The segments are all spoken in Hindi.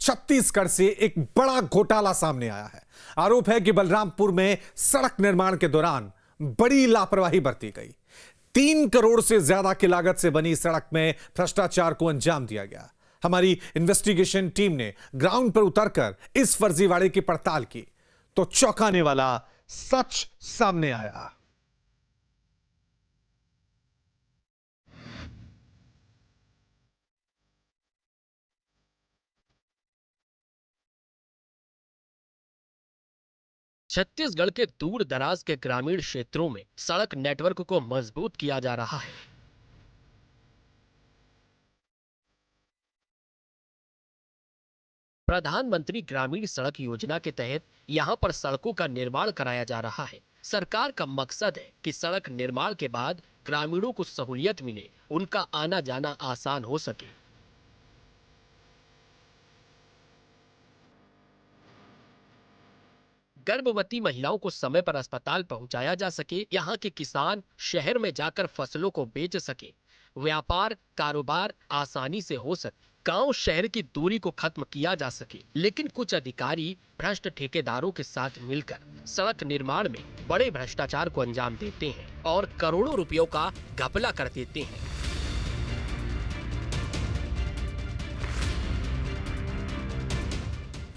छत्तीसगढ़ से एक बड़ा घोटाला सामने आया है। आरोप है कि बलरामपुर में सड़क निर्माण के दौरान बड़ी लापरवाही बरती गई। 3 करोड़ से ज्यादा की लागत से बनी सड़क में भ्रष्टाचार को अंजाम दिया गया। हमारी इन्वेस्टिगेशन टीम ने ग्राउंड पर उतरकर इस फर्जीवाड़े की पड़ताल की तो चौंकाने वाला सच सामने आया। छत्तीसगढ़ के दूर दराज के ग्रामीण क्षेत्रों में सड़क नेटवर्क को मजबूत किया जा रहा है। प्रधानमंत्री ग्रामीण सड़क योजना के तहत यहां पर सड़कों का निर्माण कराया जा रहा है। सरकार का मकसद है कि सड़क निर्माण के बाद ग्रामीणों को सहूलियत मिले, उनका आना जाना आसान हो सके। गर्भवती महिलाओं को समय पर अस्पताल पहुंचाया जा सके, यहाँ के किसान शहर में जाकर फसलों को बेच सके, व्यापार कारोबार आसानी से हो सके, गांव शहर की दूरी को खत्म किया जा सके। लेकिन कुछ अधिकारी भ्रष्ट ठेकेदारों के साथ मिलकर सड़क निर्माण में बड़े भ्रष्टाचार को अंजाम देते हैं और करोड़ों रुपयों का घपला कर देते हैं।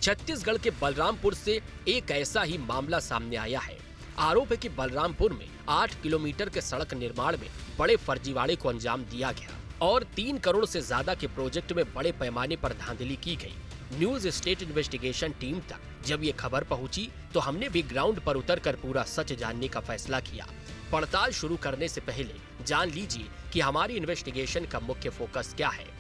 छत्तीसगढ़ के बलरामपुर से एक ऐसा ही मामला सामने आया है। आरोप है कि बलरामपुर में 8 किलोमीटर के सड़क निर्माण में बड़े फर्जीवाड़े को अंजाम दिया गया और 3 करोड़ से ज्यादा के प्रोजेक्ट में बड़े पैमाने पर धांधली की गई। न्यूज स्टेट इन्वेस्टिगेशन टीम तक जब ये खबर पहुंची तो हमने भी ग्राउंड पर उतरकर पूरा सच जानने का फैसला किया। पड़ताल शुरू करने से पहले जान लीजिए कि हमारी इन्वेस्टिगेशन का मुख्य फोकस क्या है।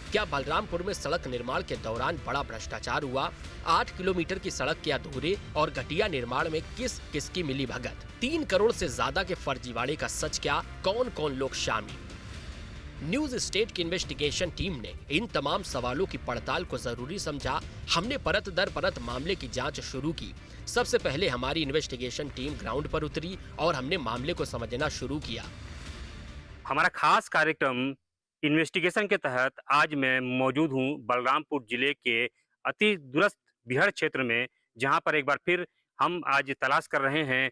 क्या बलरामपुर में सड़क निर्माण के दौरान बड़ा भ्रष्टाचार हुआ? 8 किलोमीटर की सड़क के अधूरे और घटिया निर्माण में किस किस की मिली भगत? 3 करोड़ से ज्यादा के फर्जीवाड़े का सच क्या? कौन कौन लोग शामिल? न्यूज स्टेट की इन्वेस्टिगेशन टीम ने इन तमाम सवालों की पड़ताल को जरूरी समझा। हमने परत दर परत मामले की जांच शुरू की। सबसे पहले हमारी इन्वेस्टिगेशन टीम ग्राउंड पर उतरी और हमने मामले को समझना शुरू किया। हमारा खास कार्यक्रम इन्वेस्टिगेशन के तहत आज मैं मौजूद हूं बलरामपुर जिले के अति दूरस्थ बिहड़ क्षेत्र में, जहां पर एक बार फिर हम आज तलाश कर रहे हैं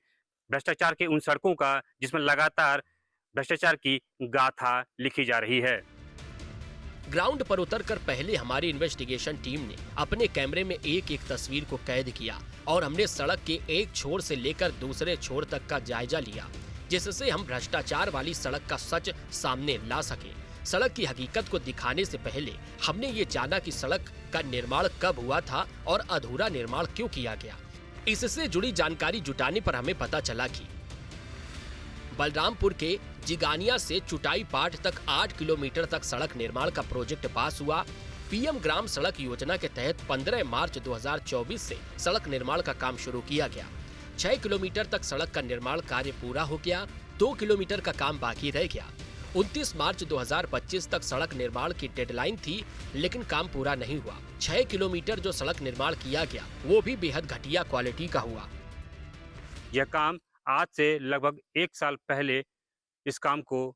भ्रष्टाचार के उन सड़कों का जिसमें लगातार भ्रष्टाचार की गाथा लिखी जा रही है। ग्राउंड पर उतरकर पहले हमारी इन्वेस्टिगेशन टीम ने अपने कैमरे में एक एक तस्वीर को कैद किया और हमने सड़क के एक छोर से लेकर दूसरे छोर तक का जायजा लिया, जिससे हम भ्रष्टाचार वाली सड़क का सच सामने ला सके। सड़क की हकीकत को दिखाने से पहले हमने ये जाना कि सड़क का निर्माण कब हुआ था और अधूरा निर्माण क्यों किया गया। इससे जुड़ी जानकारी जुटाने पर हमें पता चला कि बलरामपुर के जिगानिया से चुटाई पाट तक 8 किलोमीटर तक सड़क निर्माण का प्रोजेक्ट पास हुआ। पीएम ग्राम सड़क योजना के तहत 15 मार्च 2024 से सड़क निर्माण का काम शुरू किया गया। 6 किलोमीटर तक सड़क का निर्माण कार्य पूरा हो गया। 2 किलोमीटर का काम बाकी रह गया। 29 मार्च 2025 तक सड़क निर्माण की डेडलाइन थी, लेकिन काम पूरा नहीं हुआ। 6 किलोमीटर जो सड़क निर्माण किया गया वो भी बेहद घटिया क्वालिटी का हुआ। यह काम आज से लगभग 1 साल पहले इस काम को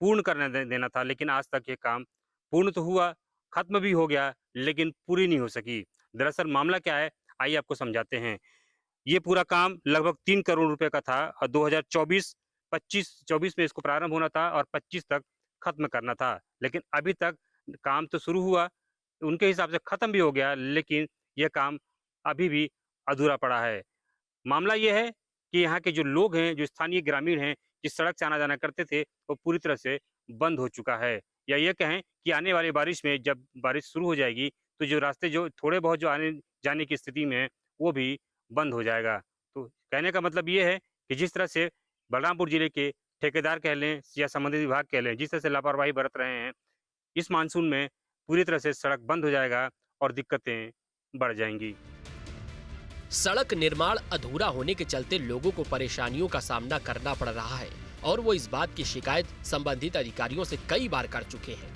पूर्ण करने देना था, लेकिन आज तक ये काम पूर्ण तो हुआ, खत्म भी हो गया, लेकिन पूरी नहीं हो सकी। दरअसल मामला क्या है, आइए आपको समझाते हैं। ये पूरा काम लगभग 3 करोड़ रुपए का था और 2024 में इसको प्रारंभ होना था और 25 तक खत्म करना था। लेकिन अभी तक काम तो शुरू हुआ, उनके हिसाब से खत्म भी हो गया, लेकिन यह काम अभी भी अधूरा पड़ा है। मामला यह है कि यहाँ के जो लोग हैं, जो स्थानीय ग्रामीण हैं, जिस सड़क से आना जाना करते थे, वो पूरी तरह से बंद हो चुका है। या ये कहें कि आने वाली बारिश में जब बारिश शुरू हो जाएगी तो जो रास्ते जो थोड़े बहुत जो आने जाने की स्थिति में है वो भी बंद हो जाएगा। तो कहने का मतलब ये है कि जिस तरह से बलरामपुर जिले के ठेकेदार कह लें या संबंधित विभाग कह लें, जिस तरह से लापरवाही बरत रहे हैं, इस मानसून में पूरी तरह से सड़क बंद हो जाएगा और दिक्कतें बढ़ जाएंगी। सड़क निर्माण अधूरा होने के चलते लोगों को परेशानियों का सामना करना पड़ रहा है और वो इस बात की शिकायत संबंधित अधिकारियों से कई बार कर चुके हैं।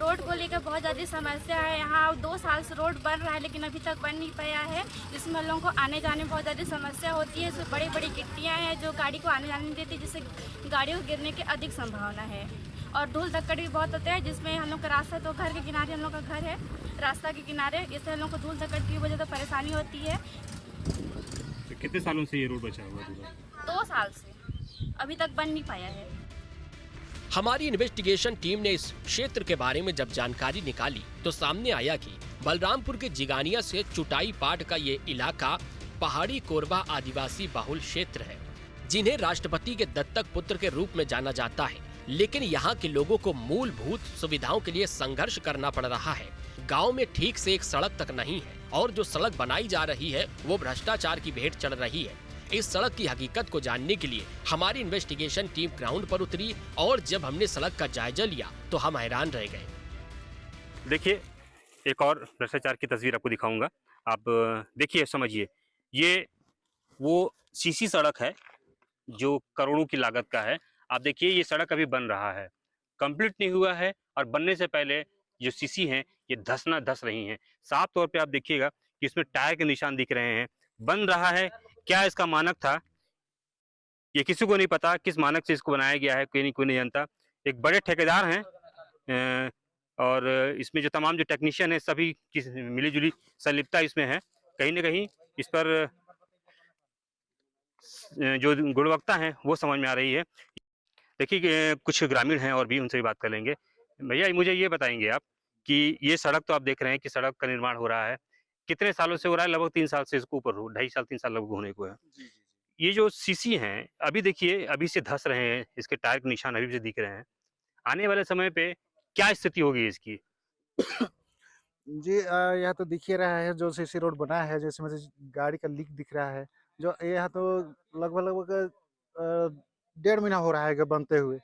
रोड को लेकर बहुत ज़्यादा समस्या है। यहाँ 2 साल से रोड बन रहा है लेकिन अभी तक बन नहीं पाया है, जिसमें लोगों को आने जाने में बहुत ज़्यादा समस्या होती है। इसमें बड़ी बड़ी गिट्टियाँ हैं जो गाड़ी को आने जाने नहीं देती, जिससे गाड़ियों को गिरने की अधिक संभावना है। और धूल धक्कड़ भी बहुत होते हैं, जिसमें हम लोग का रास्ता तो घर के किनारे हम लोग का घर है, रास्ता के किनारे, इससे हम लोग को धूल धक्कड़ की वजह से परेशानी होती है। तो कितने सालों से ये रोड बचा हुआ है? 2 साल से अभी तक बन नहीं पाया है। हमारी इन्वेस्टिगेशन टीम ने इस क्षेत्र के बारे में जब जानकारी निकाली तो सामने आया कि बलरामपुर के जिगानिया से चुटाई पाट का ये इलाका पहाड़ी कोरबा आदिवासी बाहुल क्षेत्र है, जिन्हें राष्ट्रपति के दत्तक पुत्र के रूप में जाना जाता है। लेकिन यहाँ के लोगों को मूलभूत सुविधाओं के लिए संघर्ष करना पड़ रहा है। गांव में ठीक से एक सड़क तक नहीं है और जो सड़क बनाई जा रही है वो भ्रष्टाचार की भेंट चढ़ रही है। इस सड़क की हकीकत को जानने के लिए हमारी इन्वेस्टिगेशन टीम ग्राउंड पर उतरी और जब हमने सड़क का जायजा लिया तो हम हैरान रह गए। देखिए, एक और भ्रष्टाचार की तस्वीर आपको दिखाऊंगा, आप देखिए, समझिए। ये वो सीसी सड़क है जो करोड़ों की लागत का है। आप देखिए, ये सड़क अभी बन रहा है, कंप्लीट नहीं हुआ है, और बनने से पहले जो सीसी हैं ये धस रही हैं। साफ तौर पे आप देखिएगा कि इसमें टायर के निशान दिख रहे हैं। बन रहा है, क्या इसका मानक था ये किसी को नहीं पता, किस मानक से इसको बनाया गया है कोई नहीं जानता। एक बड़े ठेकेदार हैं और इसमें जो तमाम जो टेक्नीशियन है सभी की मिलीजुली संलिप्तता इसमें है। कहीं ना कहीं इस पर जो गुणवत्ता है वो समझ में आ रही है। देखिए, कुछ ग्रामीण हैं और भी, उनसे भी बात कर लेंगे। भैया, मुझे ये बताएंगे आप कि ये सड़क तो आप देख रहे हैं कि सड़क का निर्माण हो रहा है, कितने सालों से हो रहा है? लगभग 3 साल से इसको ऊपर हो, 2.5 साल 3 साल लगभग होने को है। ये जो सीसी हैं अभी देखिए, अभी से धस रहे हैं, इसके टायर के निशान अभी से दिख रहे हैं। आने वाले समय पे क्या स्थिति होगी इसकी? जी, यहाँ तो दिख ही रहा है जो सीसी रोड बना है, जिसमें से गाड़ी का लीक दिख रहा है। जो यहाँ तो लगभग 1.5 महीना हो रहा है बनते हुए,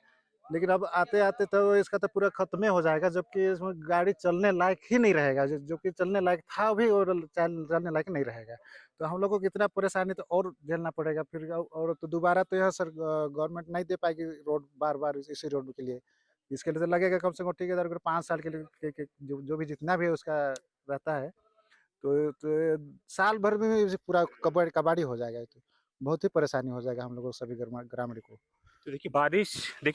लेकिन अब आते-आते तो इसका तो पूरा खत्म हो जाएगा, जबकि इसमें गाड़ी चलने लायक ही नहीं रहेगा। जो कि चलने लायक था भी और चलने लायक नहीं रहेगा। तो हम लोग को कितना परेशानी तो और झेलना पड़ेगा फिर, और तो दोबारा तो यह सर गवर्नमेंट नहीं दे पाएगी रोड बार-बार इसी रोड के लिए। इसके लिए तो लगेगा कम से कम ठेकेदार को 5 साल के लिए के जो भी जितना भी उसका रहता है, तो साल भर में पूरा कबाड़ी हो जाएगा। तो बहुत ही परेशानी हो जाएगा हम लोगों को, सभी ग्रामीण को। तो देखिए,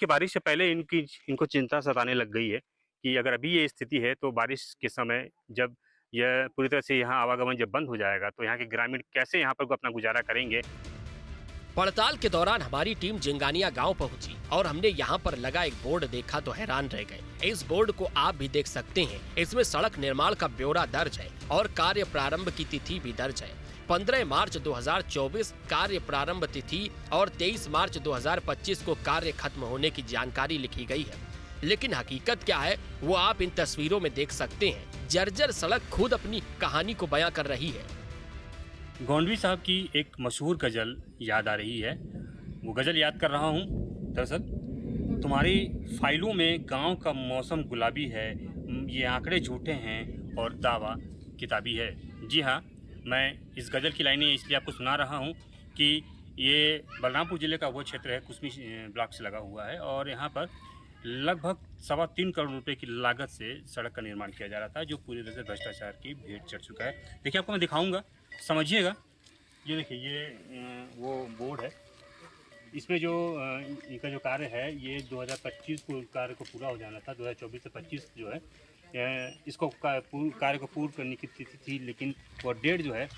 बारिश से पहले इनको चिंता सताने लग गई है कि अगर अभी ये स्थिति है तो बारिश के समय जब यह पूरी तरह से यहाँ आवागमन जब बंद हो जाएगा तो यहाँ के ग्रामीण कैसे यहाँ पर अपना गुजारा करेंगे। पड़ताल के दौरान हमारी टीम जिंगानिया गांव पहुंची और हमने यहां पर लगा एक बोर्ड देखा तो हैरान रह गए। इस बोर्ड को आप भी देख सकते हैं। इसमें सड़क निर्माण का ब्यौरा दर्ज है और कार्य प्रारंभ की तिथि भी दर्ज है। 15 मार्च 2024 कार्य प्रारंभ तिथि और 23 मार्च 2025 को कार्य खत्म होने की जानकारी लिखी गई है। लेकिन हकीकत क्या है वो आप इन तस्वीरों में देख सकते हैं। जर्जर सड़क खुद अपनी कहानी को बयां कर रही है। गोंडवी साहब की एक मशहूर गज़ल याद आ रही है। वो गज़ल याद कर रहा हूँ। दरअसल, तुम्हारी फाइलों में गांव का मौसम गुलाबी है, ये आंकड़े झूठे हैं और दावा किताबी है। जी हाँ, मैं इस गज़ल की लाइनें इसलिए आपको सुना रहा हूँ कि ये बलरामपुर ज़िले का वो क्षेत्र है, कुसमी ब्लॉक से लगा हुआ है, और यहाँ पर लगभग 3.25 करोड़ रुपए की लागत से सड़क का निर्माण किया जा रहा था, जो पूरी तरह से भ्रष्टाचार की भेंट चढ़ चुका है। देखिए, आपको मैं दिखाऊंगा, समझिएगा। ये देखिए, ये वो बोर्ड है। इसमें जो इनका जो कार्य है ये 2025 को कार्य को पूरा हो जाना था। 2024 से 25 जो है इसको कार्य को पूर्ण करने की तिथि थी, लेकिन वो डेट जो है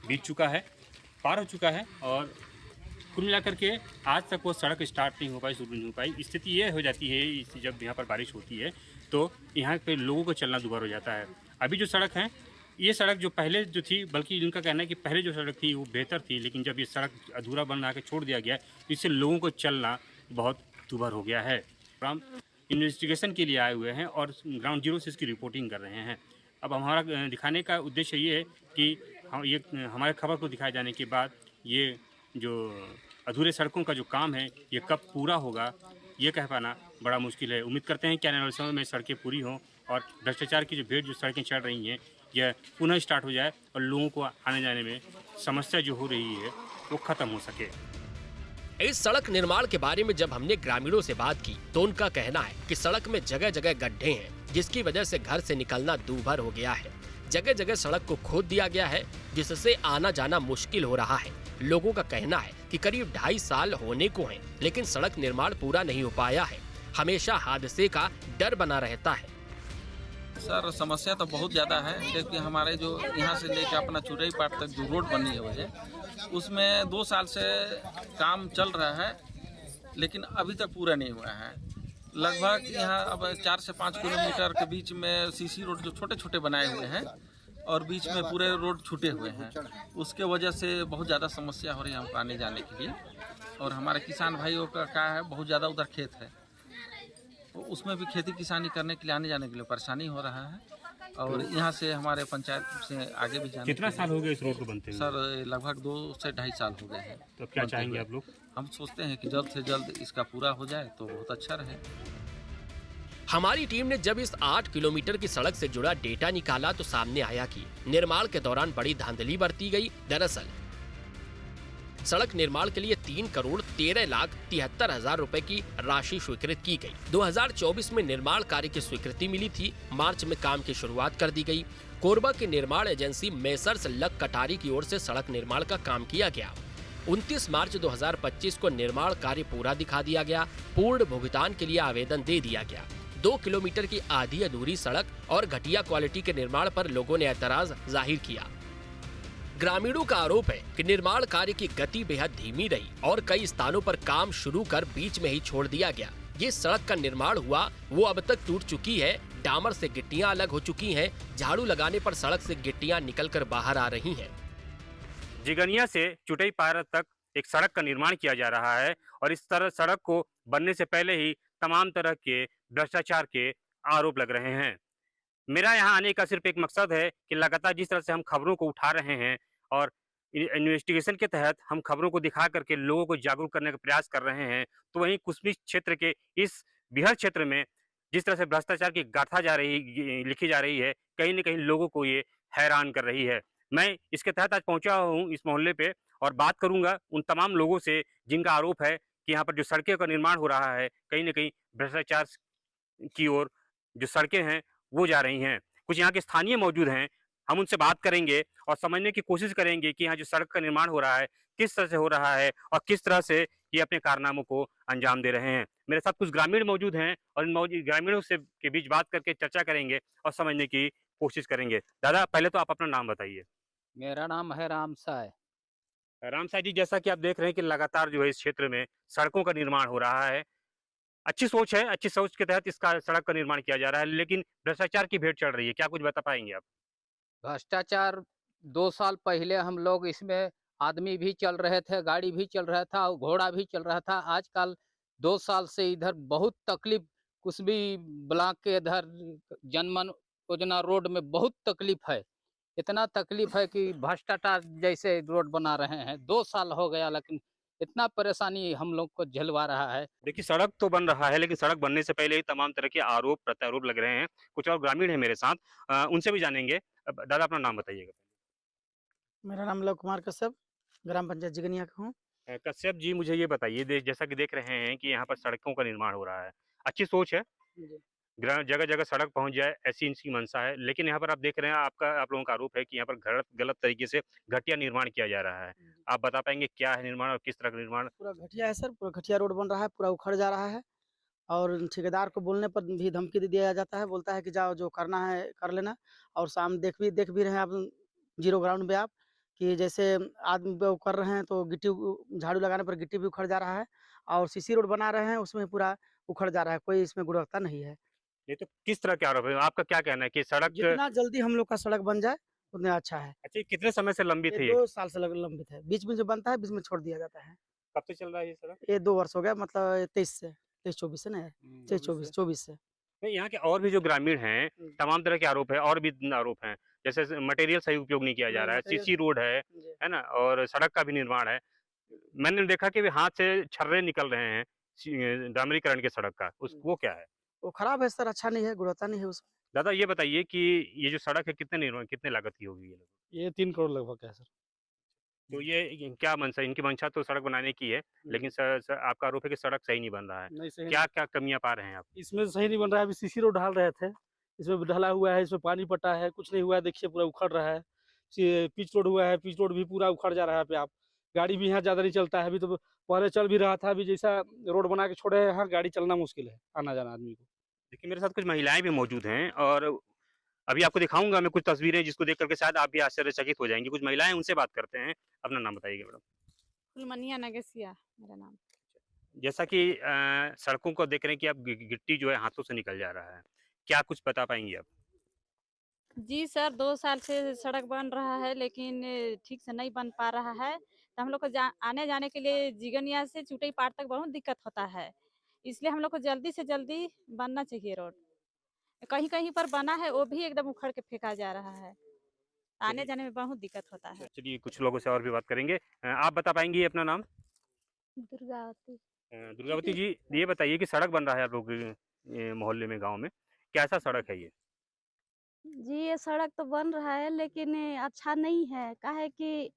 बीत चुका है, पार हो चुका है, और कुल मिलाकर के आज तक वो सड़क स्टार्ट नहीं हो पाई, शुरू नहीं हो पाई। स्थिति ये हो जाती है जब यहाँ पर बारिश होती है तो यहाँ पे लोगों को चलना दुभर हो जाता है। अभी जो सड़क है, ये सड़क जो पहले जो थी, बल्कि इनका कहना है कि पहले जो सड़क थी वो बेहतर थी, लेकिन जब ये सड़क अधूरा बना के छोड़ दिया गया इससे लोगों को चलना बहुत दुभर हो गया है। हम इन्वेस्टिगेशन के लिए आए हुए हैं और ग्राउंड जीरो से इसकी रिपोर्टिंग कर रहे हैं। अब हमारा दिखाने का उद्देश्य ये है कि ये हमारे खबर को दिखाए जाने के बाद ये जो अधूरे सड़कों का जो काम है ये कब पूरा होगा ये कह पाना बड़ा मुश्किल है। उम्मीद करते हैं कि आने वाले समय में सड़कें पूरी हों और भ्रष्टाचार की जो भेंट जो सड़कें चढ़ रही हैं यह पुनः स्टार्ट हो जाए और लोगों को आने जाने में समस्या जो हो रही है वो खत्म हो सके। इस सड़क निर्माण के बारे में जब हमने ग्रामीणों से बात की तो उनका कहना है कि सड़क में जगह जगह गड्ढे हैं, जिसकी वजह से घर से निकलना दूभर हो गया है। जगह जगह सड़क को खोद दिया गया है, जिससे आना जाना मुश्किल हो रहा है। लोगों का कहना है कि करीब 2.5 साल होने को हैं, लेकिन सड़क निर्माण पूरा नहीं हो पाया है। हमेशा हादसे का डर बना रहता है। सर समस्या तो बहुत ज़्यादा है, क्योंकि हमारे जो यहाँ से लेकर अपना चुरई पाट तक जो रोड बनी हुई है उसमें 2 साल से काम चल रहा है, लेकिन अभी तक पूरा नहीं हुआ है। लगभग यहाँ अब 4 से 5 किलोमीटर के बीच में सीसी रोड जो छोटे छोटे बनाए हुए हैं और बीच में पूरे रोड छूटे हुए हैं, उसके वजह से बहुत ज़्यादा समस्या हो रही है हमको आने जाने के लिए। और हमारे किसान भाइयों का क्या है, बहुत ज़्यादा उधर खेत है, तो उसमें भी खेती किसानी करने के लिए आने जाने के लिए परेशानी हो रहा है। और यहाँ से हमारे पंचायत से आगे भी जाने कितना साल हो गया इस रोड को बनते हुए? सर लगभग 2 से 2.5 साल हो गए हैं। तो क्या चाहेंगे आप लोग? हम सोचते हैं कि जल्द से जल्द इसका पूरा हो जाए तो बहुत अच्छा रहे। हमारी टीम ने जब इस 8 किलोमीटर की सड़क से जुड़ा डेटा निकाला तो सामने आया कि निर्माण के दौरान बड़ी धांधली बरती गई। दरअसल सड़क निर्माण के लिए 3,13,73,000 रुपए की राशि स्वीकृत की गई। 2024 में निर्माण कार्य की स्वीकृति मिली थी। मार्च में काम की शुरुआत कर दी गई। कोरबा की निर्माण एजेंसी मेसर्स लक कटारी की ओर से सड़क निर्माण का काम किया गया। 29 मार्च 2025 को निर्माण कार्य पूरा दिखा दिया गया। पूर्ण भुगतान के लिए आवेदन दे दिया गया। 2 किलोमीटर की आधी अधूरी सड़क और घटिया क्वालिटी के निर्माण पर लोगों ने ऐतराज जाहिर किया। ग्रामीणों का आरोप है कि निर्माण कार्य की गति बेहद धीमी रही और कई स्थानों पर काम शुरू कर बीच में ही छोड़ दिया गया। ये सड़क का निर्माण हुआ वो अब तक टूट चुकी है। डामर से गिट्टियां अलग हो चुकी हैं। झाड़ू लगाने पर सड़क से गिट्टियां निकलकर बाहर आ रही हैं। जिगनिया से चुटई पार तक एक सड़क का निर्माण किया जा रहा है और इस तरह सड़क को बनने से पहले ही तमाम तरह के भ्रष्टाचार के आरोप लग रहे हैं। मेरा यहाँ आने का सिर्फ एक मकसद है कि लगातार जिस तरह से हम खबरों को उठा रहे हैं और इन्वेस्टिगेशन के तहत हम खबरों को दिखा करके लोगों को जागरूक करने का प्रयास कर रहे हैं, तो वहीं कुसमी क्षेत्र के इस बिहार क्षेत्र में जिस तरह से भ्रष्टाचार की गाथा लिखी जा रही है, कहीं न कहीं लोगों को ये हैरान कर रही है। मैं इसके तहत आज पहुंचा हूं इस मोहल्ले पे और बात करूंगा उन तमाम लोगों से जिनका आरोप है कि यहाँ पर जो सड़कें का निर्माण हो रहा है, कहीं न कहीं भ्रष्टाचार की ओर जो सड़कें हैं वो जा रही हैं। कुछ यहाँ के स्थानीय मौजूद हैं, हम उनसे बात करेंगे और समझने की कोशिश करेंगे कि यहाँ जो सड़क का निर्माण हो रहा है किस तरह से हो रहा है और किस तरह से ये अपने कारनामों को अंजाम दे रहे हैं। मेरे साथ कुछ ग्रामीण मौजूद हैं और इन ग्रामीणों से के बीच बात करके चर्चा करेंगे और समझने की कोशिश करेंगे। दादा पहले तो आप अपना नाम बताइए। मेरा नाम है राम साय। राम साय जी, जैसा कि आप देख रहे हैं कि लगातार जो है इस क्षेत्र में सड़कों का निर्माण हो रहा है, अच्छी सोच है, अच्छी सोच के तहत इसका सड़क का निर्माण किया जा रहा है, लेकिन भ्रष्टाचार की भेंट चढ़ रही है। क्या कुछ बता पाएंगे आप? भ्रष्टाचार 2 साल पहले हम लोग इसमें आदमी भी चल रहे थे, गाड़ी भी चल रहा था, घोड़ा भी चल रहा था। आजकल 2 साल से इधर बहुत तकलीफ, कुसबी ब्लॉक के इधर जनमन योजना रोड में बहुत तकलीफ है। इतना तकलीफ है कि भ्रष्टाचार जैसे रोड बना रहे हैं। 2 साल हो गया, लेकिन इतना परेशानी हम लोग को झेलवा रहा है। देखिए सड़क तो बन रहा है, लेकिन सड़क बनने से पहले ही तमाम तरह के आरोप प्रत्यारोप लग रहे हैं। कुछ और ग्रामीण है मेरे साथ, उनसे भी जानेंगे। दादा अपना नाम बताइएगा। मेरा नाम लव कुमार कश्यप, ग्राम पंचायत जिगनिया का हूँ। कश्यप जी, मुझे ये बताइए, जैसा कि देख रहे हैं कि यहाँ पर सड़कों का निर्माण हो रहा है, अच्छी सोच है, जगह जगह सड़क पहुंच जाए ऐसी इनकी मंशा है, लेकिन यहाँ पर आप देख रहे हैं आप लोगों का आरोप है कि यहाँ पर गलत तरीके से घटिया निर्माण किया जा रहा है। आप बता पाएंगे क्या है निर्माण और किस तरह का निर्माण? पूरा घटिया है सर, पूरा घटिया रोड बन रहा है, पूरा उखड़ जा रहा है और ठेकेदार को बोलने पर भी धमकी दे दिया जाता है। बोलता है कि जाओ जो करना है कर लेना। और शाम देख भी रहे हैं आप जीरो ग्राउंड पे आप कि जैसे आदमी कर रहे हैं तो गिट्टी झाड़ू लगाने पर गिट्टी भी उखड़ जा रहा है और सीसी रोड बना रहे हैं उसमें पूरा उखड़ जा रहा है। कोई इसमें गुणवत्ता नहीं है। ये तो किस तरह के आरोप है? आपका क्या कहना है कि सड़क जितना जल्दी हम लोग का सड़क बन जाए उतना अच्छा है। अच्छा, कितने समय से लंबित है? 2 साल से लंबित है। बीच में जो बनता है बीच में छोड़ दिया जाता है। कब से चल रहा है ये सड़क? ये 2 वर्ष हो गया, मतलब 23-24 से ना, 24 से। नहीं, यहाँ के और भी जो ग्रामीण हैं तमाम तरह के आरोप है और भी आरोप हैं, जैसे मटेरियल सही उपयोग नहीं किया जा रहा है, सीसी रोड है ना, और सड़क का भी निर्माण है। मैंने देखा कि हाथ से छर्रे निकल रहे हैं डामरीकरण के सड़क का, वो क्या है? वो खराब है सर, अच्छा नहीं है, गुणवत्ता नहीं है उसमें। दादा ये बताइए कि ये जो सड़क है कितने लागत की होगी? ये 3 करोड़ लगभग है सर। तो ये क्या मंशा, इनकी मंशा तो सड़क बनाने की है, लेकिन सर आपका आरोप है कि सड़क सही नहीं बन रहा है। नहीं सही क्या कमियां पा रहे हैं आप? इसमें सही नहीं बन रहा है। अभी सीसी रोड ढाल रहे थे, इसमें ढला हुआ है, इसमें पानी पटा है, कुछ नहीं हुआ है। देखिए पूरा उखड़ रहा है। पिच रोड हुआ है, पिच रोड भी पूरा उखड़ जा रहा है। पे आप गाड़ी भी यहाँ ज़्यादा नहीं चलता है। अभी तो पहले चल भी रहा था, अभी जैसा रोड बना के छोड़े हैं यहाँ गाड़ी चलना मुश्किल है, आना जाना आदमी को। देखिए मेरे साथ कुछ महिलाएं भी मौजूद हैं और अभी आपको दिखाऊंगा मैं कुछ तस्वीरें जिसको देख करके शायद आप भी आश्चर्यचकित हो जाएंगे। कुछ महिलाएं उनसे बात करते हैं। अपना नाम बताइएगा मैडम। फुलमनिया नगेसिया मेरा नाम। जैसा कि सड़कों को देख रहे हैं कि अब गिट्टी जो है हाथों से निकल जा रहा है, क्या कुछ बता पाएंगे आप? जी सर, 2 साल से सड़क बन रहा है लेकिन ठीक से नहीं बन पा रहा है। तो हम लोग को आने जाने के लिए जीगनिया से चुटई पार तक बहुत दिक्कत होता है। इसलिए हम लोग को जल्दी से जल्दी बनना चाहिए रोड। कहीं-कहीं पर बना है वो भी एकदम उखड़ के फेंका जा रहा है। आने जाने में बहुत दिक्कत होता है। चलिए कुछ लोगों से और भी बात करेंगे। आप बता पाएंगी अपना नाम? दुर्गावती। दुर्गावती जी, ये बताइए कि सड़क बन रहा है आप लोग के मोहल्ले में, गांव में, कैसा सड़क है ये? जी, ये सड़क तो बन रहा है लेकिन अच्छा नहीं है। काहे कि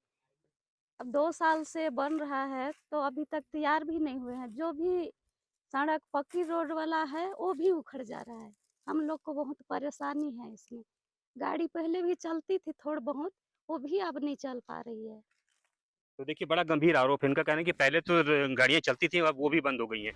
अब 2 साल से बन रहा है तो अभी तक तैयार भी नहीं हुए हैं। जो भी सड़क पक्की रोड वाला है वो भी उखड़ जा रहा है। हम लोग को बहुत परेशानी है इसमें। गाड़ी पहले भी चलती थी थोड़ा बहुत, वो भी अब नहीं चल पा रही है। तो देखिए बड़ा गंभीर आरोप है इनका। कहना है कि पहले तो गाड़ियां चलती थी, अब वो भी बंद हो गई हैं।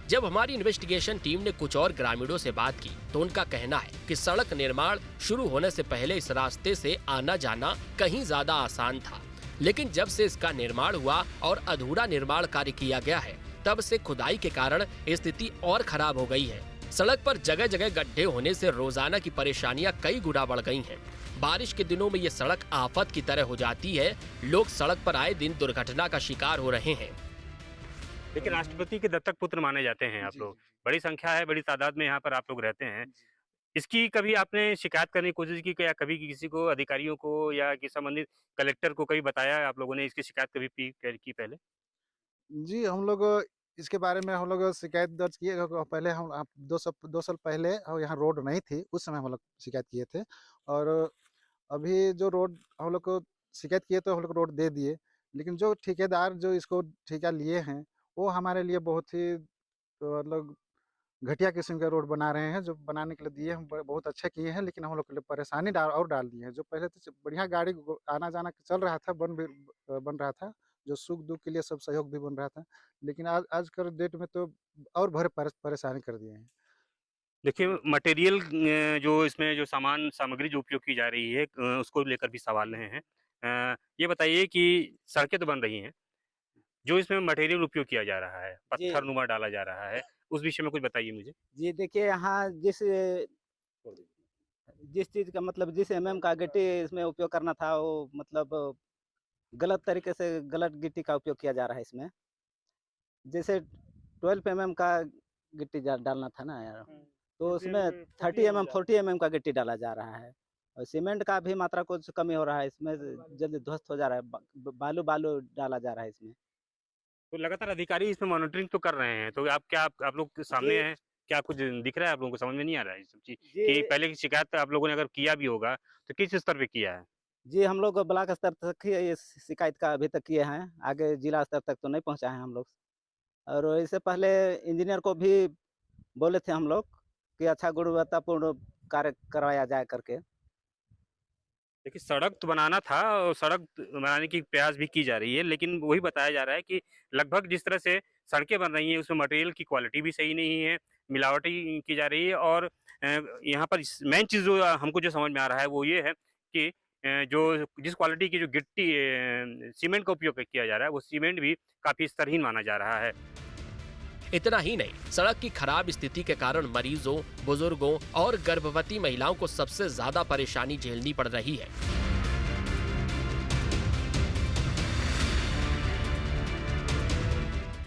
जब हमारी इन्वेस्टिगेशन टीम ने कुछ और ग्रामीणों से बात की तो उनका कहना है कि सड़क निर्माण शुरू होने से पहले इस रास्ते से आना जाना कहीं ज्यादा आसान था, लेकिन जब से इसका निर्माण हुआ और अधूरा निर्माण कार्य किया गया है तब से खुदाई के कारण स्थिति और खराब हो गई है। सड़क पर जगह जगह गड्ढे होने से रोजाना की परेशानियां कई गुना बढ़ गई हैं। बारिश के दिनों में ये सड़क आफत की तरह हो जाती है। लोग सड़क पर आए दिन दुर्घटना का शिकार हो रहे हैं। लेकिन राष्ट्रपति के दत्तक पुत्र माने जाते हैं आप लोग, बड़ी संख्या है, बड़ी तादाद में यहाँ पर आप लोग रहते हैं। इसकी कभी आपने शिकायत करने की कोशिश की या कभी किसी को, अधिकारियों को या कि संबंधित कलेक्टर को कभी बताया आप लोगों ने? इसकी शिकायत कभी की पहले? जी, हम लोग इसके बारे में हम लोग शिकायत दर्ज किए। पहले हम 2 साल पहले यहाँ रोड नहीं थी, उस समय हम लोग शिकायत किए थे। और अभी जो रोड हम लोग को शिकायत किए तो हम लोग रोड दे दिए, लेकिन जो ठेकेदार जो इसको ठेका लिए हैं वो हमारे लिए बहुत ही मतलब घटिया किस्म का रोड बना रहे हैं। जो बनाने के लिए दिए हम बहुत अच्छे किए हैं, लेकिन हम लोग के लिए परेशानी डाल दी है। जो पहले तो बढ़िया गाड़ी आना जाना चल रहा था, बन रहा था, जो सुख दुख के लिए सब सहयोग भी बन रहा था, लेकिन आज कर डेट में तो और भरे परेशानी कर दिए हैं। देखिए मटेरियल जो इसमें जो सामग्री जो उपयोग की जा रही है उसको लेकर भी सवाल रहे हैं। ये बताइए कि सड़कें तो बन रही हैं, जो इसमें मटेरियल उपयोग किया जा रहा है, पत्थर नुमा डाला जा रहा है, उस विषय में कुछ बताइए मुझे। जी देखिए, यहाँ जिस चीज़ का मतलब जिस एमएम का गिट्टी इसमें उपयोग करना था वो मतलब गलत तरीके से गलत गिट्टी का उपयोग किया जा रहा है इसमें। जैसे 12 एमएम का गिट्टी डालना था ना यार, तो उसमें 30 एमएम 40 एमएम का गिट्टी डाला जा रहा है। और सीमेंट का भी मात्रा कुछ कमी हो रहा है इसमें, जल्दी ध्वस्त हो जा रहा है, बालू डाला जा रहा है इसमें। तो लगातार अधिकारी इसमें मॉनिटरिंग तो कर रहे हैं, तो आप लोग के सामने हैं, क्या कुछ दिख रहा है आप लोगों को? समझ में नहीं आ रहा है ये सब चीज कि पहले की शिकायत आप लोगों ने अगर किया भी होगा तो किस स्तर पे किया है? जी, हम लोग ब्लॉक स्तर तक ही ये शिकायत का अभी तक किए हैं, आगे जिला स्तर तक तो नहीं पहुँचाए हैं हम लोग। और इससे पहले इंजीनियर को भी बोले थे हम लोग कि अच्छा गुणवत्तापूर्ण कार्य करवाया जाए करके। देखिए सड़क तो बनाना था और सड़क बनाने की प्रयास भी की जा रही है, लेकिन वही बताया जा रहा है कि लगभग जिस तरह से सड़कें बन रही हैं उसमें मटेरियल की क्वालिटी भी सही नहीं है, मिलावटी की जा रही है। और यहाँ पर मेन चीज़ जो हमको जो समझ में आ रहा है वो ये है कि जो जिस क्वालिटी की जो गिट्टी सीमेंट का उपयोग किया जा रहा है वो सीमेंट भी काफ़ी स्तरहीन माना जा रहा है। इतना ही नहीं, सड़क की खराब स्थिति के कारण मरीजों, बुजुर्गों और गर्भवती महिलाओं को सबसे ज्यादा परेशानी झेलनी पड़ रही है।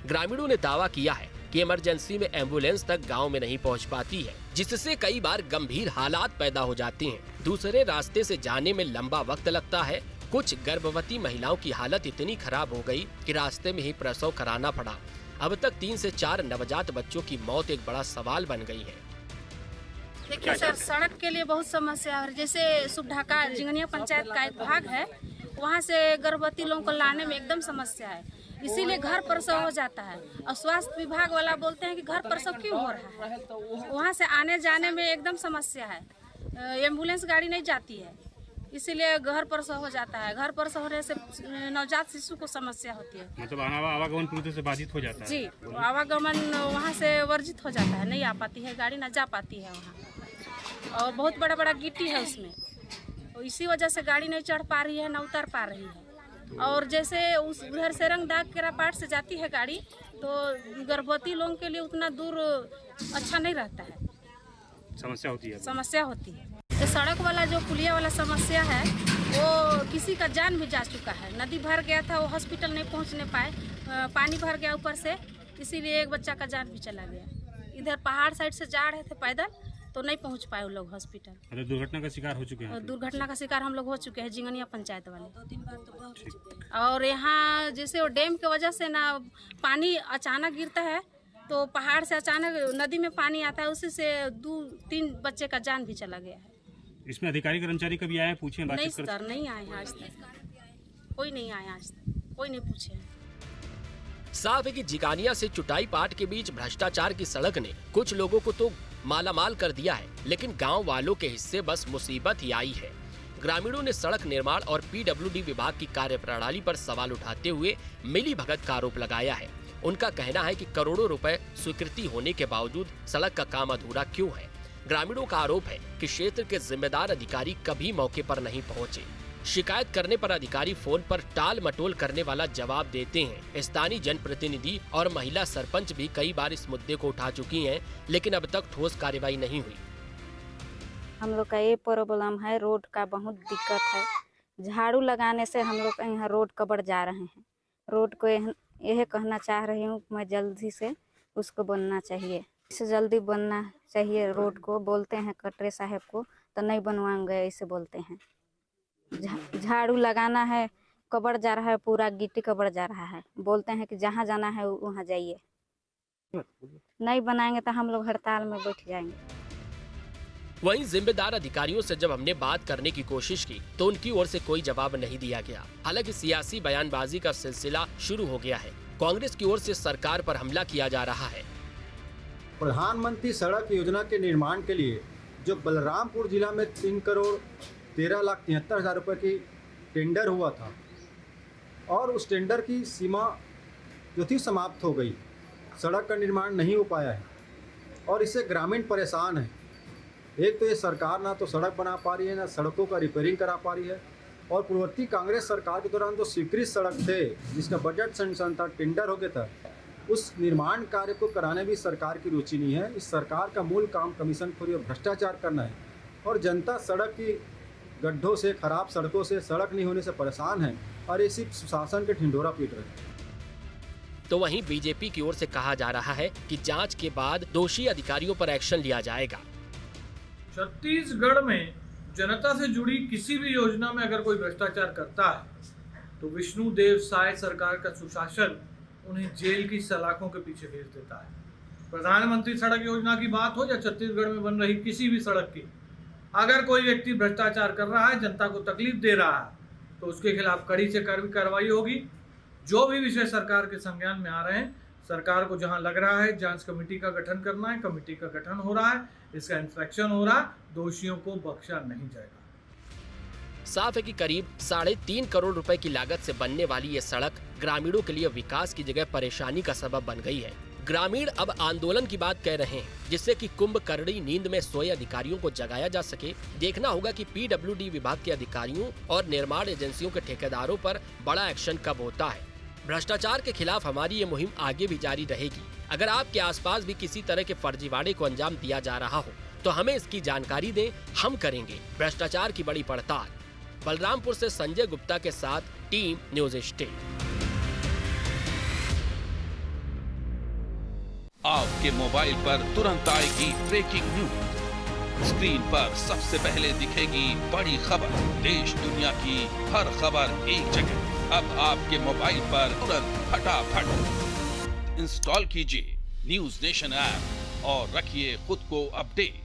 ग्रामीणों ने दावा किया है कि इमरजेंसी में एम्बुलेंस तक गांव में नहीं पहुंच पाती है, जिससे कई बार गंभीर हालात पैदा हो जाते हैं। दूसरे रास्ते से जाने में लंबा वक्त लगता है। कुछ गर्भवती महिलाओं की हालत इतनी खराब हो गई कि रास्ते में ही प्रसव कराना पड़ा। अब तक 3 से 4 नवजात बच्चों की मौत एक बड़ा सवाल बन गई है। देखिए सर, सड़क के लिए बहुत समस्या है। जैसे सुबढाका जिंगनिया पंचायत का एक भाग है, वहाँ से गर्भवती लोगों को लाने में एकदम समस्या है, इसीलिए घर प्रसव हो जाता है। और स्वास्थ्य विभाग वाला बोलते हैं कि घर प्रसव क्यों हो रहा है, वहाँ से आने जाने में एकदम समस्या है। एम्बुलेंस गाड़ी नहीं जाती है, इसीलिए घर प्रसव हो जाता है। घर प्रसव होने से नवजात शिशु को समस्या होती है। मतलब आवागमन पूरी तरह से बाधित हो जाता है। जी, आवागमन वहाँ से वर्जित हो जाता है, नहीं आ पाती है गाड़ी, ना जा पाती है वहाँ। और बहुत बड़ा बड़ा गिट्टी है उसमें, इसी वजह से गाड़ी नहीं चढ़ पा रही है, ना उतर पा रही है। और जैसे उस उधर से रंगदाग केरापाट से जाती है गाड़ी, तो गर्भवती लोगों के लिए उतना दूर अच्छा नहीं रहता है, समस्या होती है। तो सड़क वाला जो पुलिया वाला समस्या है, वो किसी का जान भी जा चुका है। नदी भर गया था, वो हॉस्पिटल नहीं पहुंचने पाए, पानी भर गया ऊपर से, इसीलिए एक बच्चा का जान भी चला गया। इधर पहाड़ साइड से जा रहे थे पैदल, तो नहीं पहुंच पाए वो लोग हॉस्पिटल। दुर्घटना का शिकार हो चुके हैं। दुर्घटना का शिकार हम लोग हो चुके हैं, जिंगनिया पंचायत वाले। 2-3 बार तो बहुत हो चुके हैं। और यहाँ जैसे वो डैम की वजह से ना पानी अचानक गिरता है, तो पहाड़ से अचानक नदी में पानी आता है, उसी से 2-3 बच्चे का जान भी चला गया है। इसमें अधिकारी कर्मचारी कभी आए पूछे? नहीं सर, नहीं आए आज तक, कोई नहीं आया आज तक, कोई नहीं पूछे। साफ है कि जिगानिया से चुटाई पाट के बीच भ्रष्टाचार की सड़क ने कुछ लोगों को तो मालामाल कर दिया है, लेकिन गांव वालों के हिस्से बस मुसीबत ही आई है। ग्रामीणों ने सड़क निर्माण और पीडब्ल्यूडी विभाग की कार्यप्रणाली पर सवाल उठाते हुए मिली भगत का आरोप लगाया है। उनका कहना है कि करोड़ों रुपए स्वीकृति होने के बावजूद सड़क का काम अधूरा क्यों है। ग्रामीणों का आरोप है कि क्षेत्र के जिम्मेदार अधिकारी कभी मौके पर नहीं पहुंचे। शिकायत करने पर अधिकारी फोन पर टाल मटोल करने वाला जवाब देते हैं। स्थानीय जनप्रतिनिधि और महिला सरपंच भी कई बार इस मुद्दे को उठा चुकी हैं, लेकिन अब तक ठोस कार्रवाई नहीं हुई। हम लोग का ये प्रॉब्लम है, रोड का बहुत दिक्कत है। झाड़ू लगाने से हम लोग यहाँ रोड कबर जा रहे हैं। रोड को यह कहना चाह रही हूँ, मैं जल्दी से उसको बनना चाहिए, इससे जल्दी बनना चाहिए रोड को। बोलते हैं कटरे साहब को, तो नहीं बनवाएंगे ऐसे बोलते हैं। झाड़ू लगाना है, कबर जा रहा है, पूरा गिट्टी कबर जा रहा है। बोलते हैं कि जहाँ जाना है वहाँ जाइए, नहीं बनाएंगे तो हम लोग हड़ताल में बैठ जाएंगे। वहीं जिम्मेदार अधिकारियों से जब हमने बात करने की कोशिश की, तो उनकी ओर से कोई जवाब नहीं दिया गया। हालांकि सियासी बयानबाजी का सिलसिला शुरू हो गया है। कांग्रेस की ओर से सरकार पर हमला किया जा रहा है। प्रधानमंत्री सड़क योजना के निर्माण के लिए जो बलरामपुर जिला में 3 करोड़ 13,73,000 रुपये की टेंडर हुआ था, और उस टेंडर की सीमा जो थी समाप्त हो गई। सड़क का निर्माण नहीं हो पाया है और इससे ग्रामीण परेशान है। एक तो ये सरकार ना तो सड़क बना पा रही है, ना सड़कों का रिपेयरिंग करा पा रही है। और पूर्ववर्ती कांग्रेस सरकार के दौरान जो स्वीकृत सड़क थे, जिसका बजट सैंक्शन था, टेंडर हो गया था, उस निर्माण कार्य को कराने भी सरकार की रुचि नहीं है। इस सरकार का मूल काम कमीशनखोरी और भ्रष्टाचार करना है, और जनता सड़क की गड्ढों से, खराब सड़कों से, सड़क नहीं होने से परेशान है, और ये सिर्फ शासन के ढिंढोरा पीट रहे हैं। तो वहीं बीजेपी की ओर से कहा जा रहा है कि जांच के बाद दोषी अधिकारियों पर एक्शन लिया जाएगा। छत्तीसगढ़ में जनता से जुड़ी किसी भी योजना में अगर कोई भ्रष्टाचार करता है, तो विष्णुदेव साय सरकार का सुशासन उन्हें जेल की सलाखों के पीछे भेज देता है। प्रधानमंत्री सड़क योजना की बात हो या छत्तीसगढ़ में बन रही किसी भी सड़क की, अगर कोई व्यक्ति भ्रष्टाचार कर रहा है, जनता को तकलीफ दे रहा है, तो उसके खिलाफ कड़ी से कार्रवाई होगी। जो भी विषय सरकार के संज्ञान में आ रहे हैं, सरकार को जहां लग रहा है जांच कमेटी का गठन करना है, कमेटी का गठन हो रहा है, इसका इंस्पेक्शन हो रहा है, दोषियों को बख्शा नहीं जाएगा। साफ है कि करीब 3.5 करोड़ रुपए की लागत से बनने वाली ये सड़क ग्रामीणों के लिए विकास की जगह परेशानी का सबब बन गई है। ग्रामीण अब आंदोलन की बात कह रहे हैं, जिससे कि कुंभकर्णी नींद में सोए अधिकारियों को जगाया जा सके। देखना होगा कि पीडब्ल्यूडी विभाग के अधिकारियों और निर्माण एजेंसियों के ठेकेदारों पर बड़ा एक्शन कब होता है। भ्रष्टाचार के खिलाफ हमारी ये मुहिम आगे भी जारी रहेगी। अगर आपके आसपास भी किसी तरह के फर्जीवाड़े को अंजाम दिया जा रहा हो, तो हमें इसकी जानकारी दें, हम करेंगे भ्रष्टाचार की बड़ी पड़ताल। बलरामपुर से संजय गुप्ता के साथ टीम न्यूज स्टेट। आपके मोबाइल पर तुरंत आएगी ब्रेकिंग न्यूज। स्क्रीन पर सबसे पहले दिखेगी बड़ी खबर। देश दुनिया की हर खबर एक जगह। अब आपके मोबाइल पर तुरंत फटाफट इंस्टॉल कीजिए न्यूज नेशन ऐप और रखिए खुद को अपडेट।